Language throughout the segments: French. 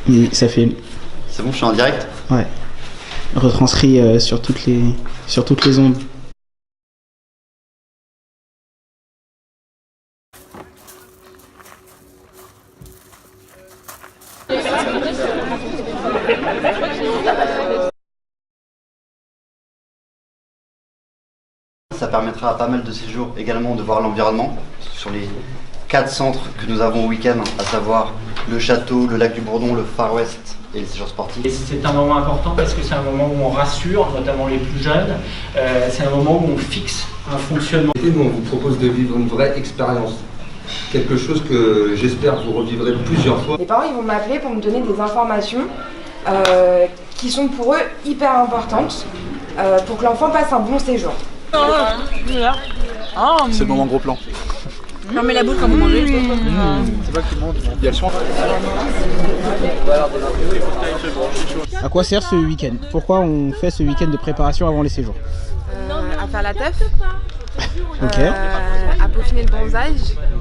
Oui, ça fait. C'est bon, je suis en direct? Ouais. Retranscrit sur toutes les ondes. Ça permettra à pas mal de séjours également de voir l'environnement sur les 4 centres que nous avons au week-end, à savoir le château, le lac du Bourdon, le Far West et les séjours sportifs. Et c'est un moment important parce que c'est un moment où on rassure, notamment les plus jeunes. C'est un moment où on fixe un fonctionnement. Nous, on vous propose de vivre une vraie expérience. Quelque chose que j'espère vous revivrez plusieurs fois. Les parents ils vont m'appeler pour me donner des informations qui sont pour eux hyper importantes pour que l'enfant passe un bon séjour. C'est le moment gros plan. Fermez la bouche quand vous mangez. C'est pas que tout le monde. Il y a le son. À quoi sert ce week-end? Pourquoi on fait ce week-end de préparation avant les séjours? À faire la teuf, Ok. à peaufiner le bonsaï.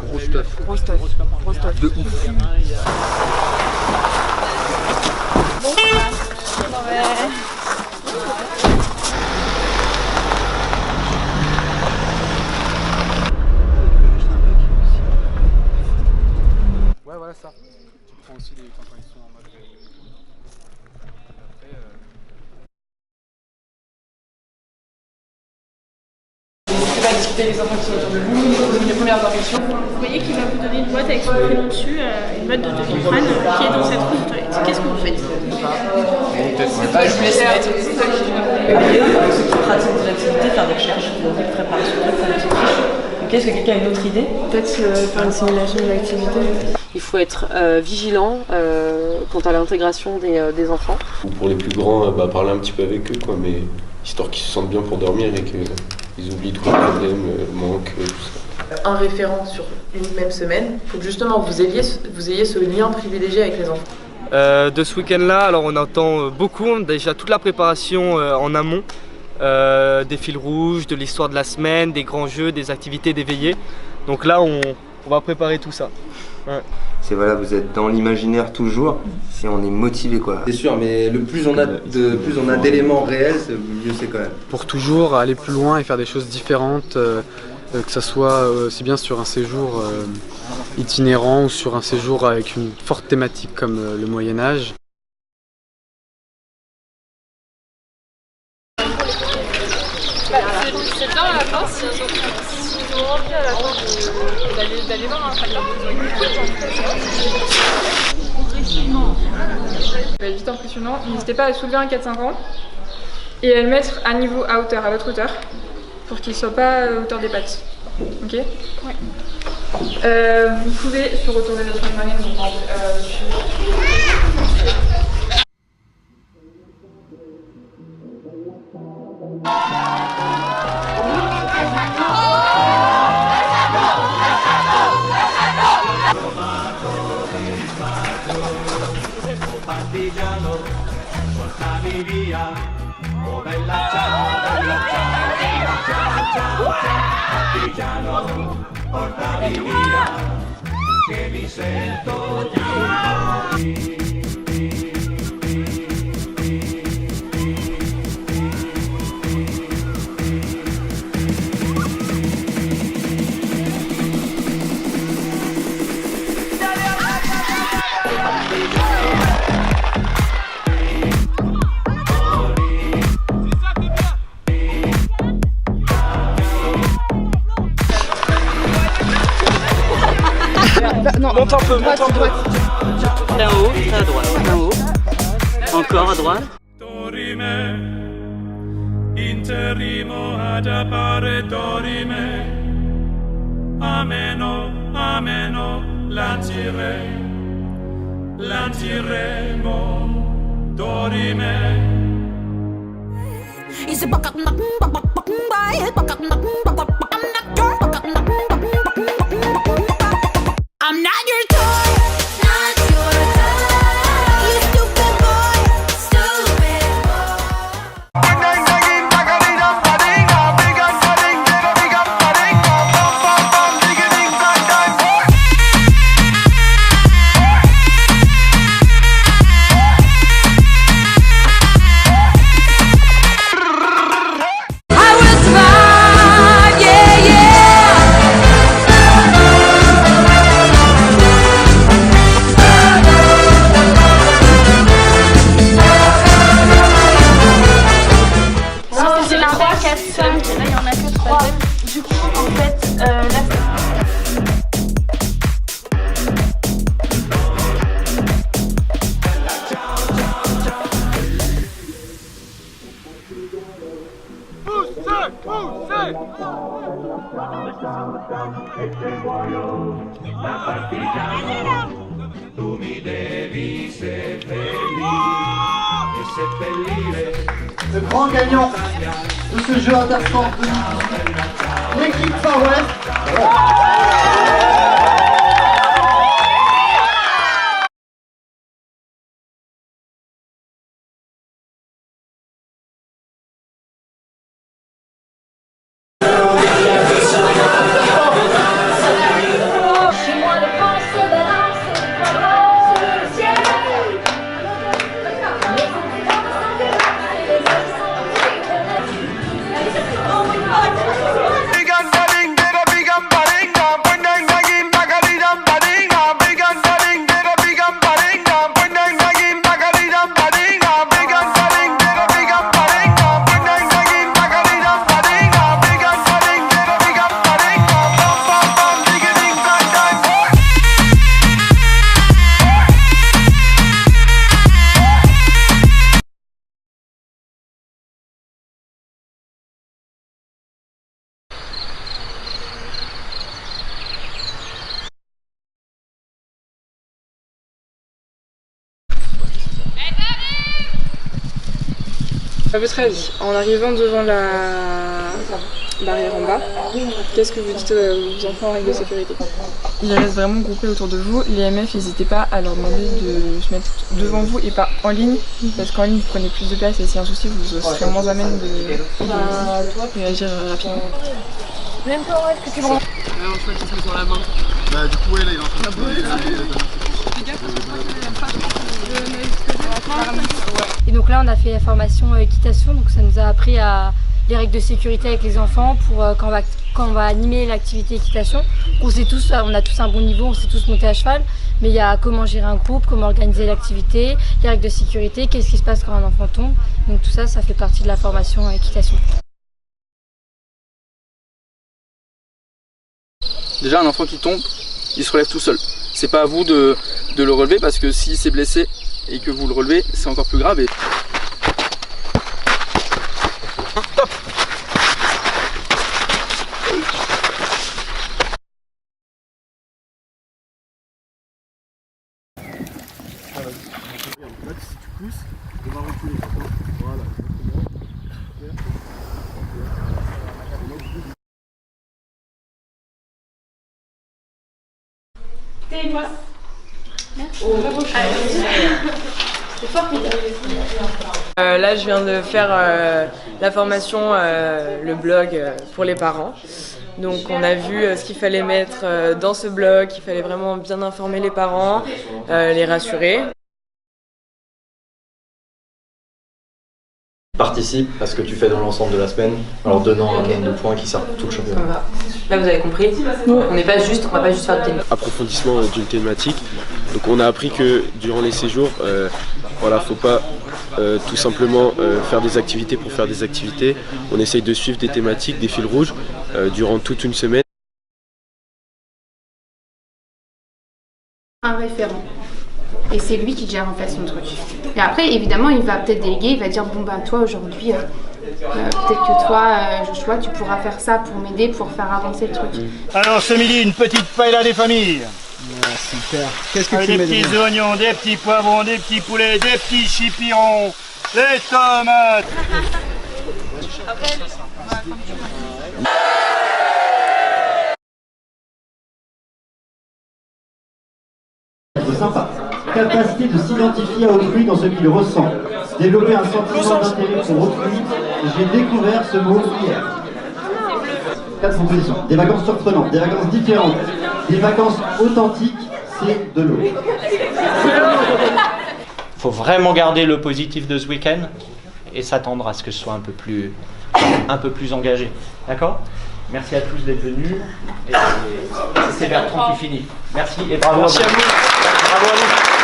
Gros stuff. Gros stuff. Gros stuff. De ouf. Ouais, voilà ça. Tu prends aussi des quand ils sont en mode. On va discuter les enfants qui sont autour de vous, les premières impressions. Vous voyez qu'il va vous donner une boîte avec son prénom dessus, une boîte de Doliprane qui est dans cette roue de toilette. Qu'est-ce que vous faites? Je vous laisse mettre. Ceux qui pratiquent des activités, faire des recherches, des préparations, faire des petites fiches. Ok, est-ce que quelqu'un a une autre idée? Peut-être faire une simulation de l'activité. Il faut être vigilant quant à l'intégration des enfants. Pour les plus grands, parler un petit peu avec eux, quoi, mais histoire qu'ils se sentent bien pour dormir et qu'ils oublient tous les problèmes, manque, tout ça. Un référent sur une même semaine pour que justement vous ayez ce lien privilégié avec les enfants. De ce week-end-là, alors on attend beaucoup, déjà toute la préparation en amont, des fils rouges, de l'histoire de la semaine, des grands jeux, des activités, des veillées. Donc là, on va préparer tout ça. Ouais. C'est voilà, vous êtes dans l'imaginaire toujours, et on est motivé quoi. C'est sûr, mais le plus on a d'éléments réels, mieux c'est quand même. Pour toujours aller plus loin et faire des choses différentes, que ça soit aussi bien sur un séjour itinérant ou sur un séjour avec une forte thématique comme le Moyen-Âge. C'est bien à la fin, s'ils ont envie à la fin d'aller voir un facteur. Ça va être vite impressionnant. N'hésitez pas à soulever un 4-5 ans et à le mettre à niveau, à hauteur, à votre hauteur, pour qu'il ne soit pas à hauteur des pattes. Ok? Ouais. Vous pouvez se retourner notre marine. Portami via, oh bella ciao, bella ciao, bella ciao, ciao, ciao, partigiano, portami via, che mi sento di Non, monte un peu, monte un peu. Très haut, très à droite, très haut. Encore à droite. Dorime, interrimo ad appare dorime, ameno, ameno, lanciremo, dorime. I'm not your toy, not your toy. You stupid boy, stupid boy. Tu mi devi seppellire e seppellire. Le grand gagnant de ce jeu Intersport 2018, l'équipe Far West. À votre avis, en arrivant devant la barrière en bas, qu'est-ce que vous dites aux enfants en règle de sécurité? Ils restent vraiment groupés autour de vous. Les MF, n'hésitez pas à leur demander de se mettre devant vous et pas en ligne, parce qu'en ligne, vous prenez plus de place et s'il y a un souci, vous serez moins à même de réagir rapidement. Même pas, est-ce que tu prends? On choisit qui se met sur la main. Bah, du coup, ouais, là, il est en train de Et donc là on a fait la formation équitation, donc ça nous a appris les règles de sécurité avec les enfants pour quand on va animer l'activité équitation. On a tous un bon niveau, on sait tous monter à cheval, mais il y a comment gérer un groupe, comment organiser l'activité, les règles de sécurité, qu'est-ce qui se passe quand un enfant tombe. Donc tout ça, ça fait partie de la formation équitation. Déjà un enfant qui tombe, il se relève tout seul. C'est pas à vous de le relever parce que s'il s'est blessé et que vous le relevez, c'est encore plus grave. Top. Là, si tu pousses, on va reculer. Voilà. T'es moi. Là, je viens de faire la formation, le blog pour les parents. Donc, on a vu ce qu'il fallait mettre dans ce blog, il fallait vraiment bien informer les parents, les rassurer. Participe à ce que tu fais dans l'ensemble de la semaine en leur donnant un nombre de points qui sert pour tout le championnat. Là, vous avez compris, on va pas juste faire de tennis. Approfondissement d'une thématique. Donc on a appris que durant les séjours, voilà, faut pas tout simplement faire des activités pour faire des activités. On essaye de suivre des thématiques, des fils rouges durant toute une semaine. Un référent. Et c'est lui qui gère en fait son truc. Et après, évidemment, il va peut-être déléguer, il va dire bon bah toi aujourd'hui, peut-être que toi, Joshua, tu pourras faire ça pour m'aider, pour faire avancer le truc. Alors ce midi, une petite paella des familles. Ouais, super. Qu'est-ce que avec tu mets des petits dedans? oignons, des petits poivrons, des petits poulets, des petits chipirons, des tomates. Sympa. Capacité de s'identifier à autrui dans ce qu'il ressent. Développer un sentiment d'intérêt pour autrui. J'ai découvert ce mot hier. 4 propositions. Des vacances surprenantes, des vacances différentes, des vacances authentiques, c'est de l'eau. Il faut vraiment garder le positif de ce week-end et s'attendre à ce que ce soit un peu plus engagé. D'accord ? Merci à tous d'être venus. Et c'est Bertrand qui finit. Merci et bravo. Merci à vous. Bravo à vous.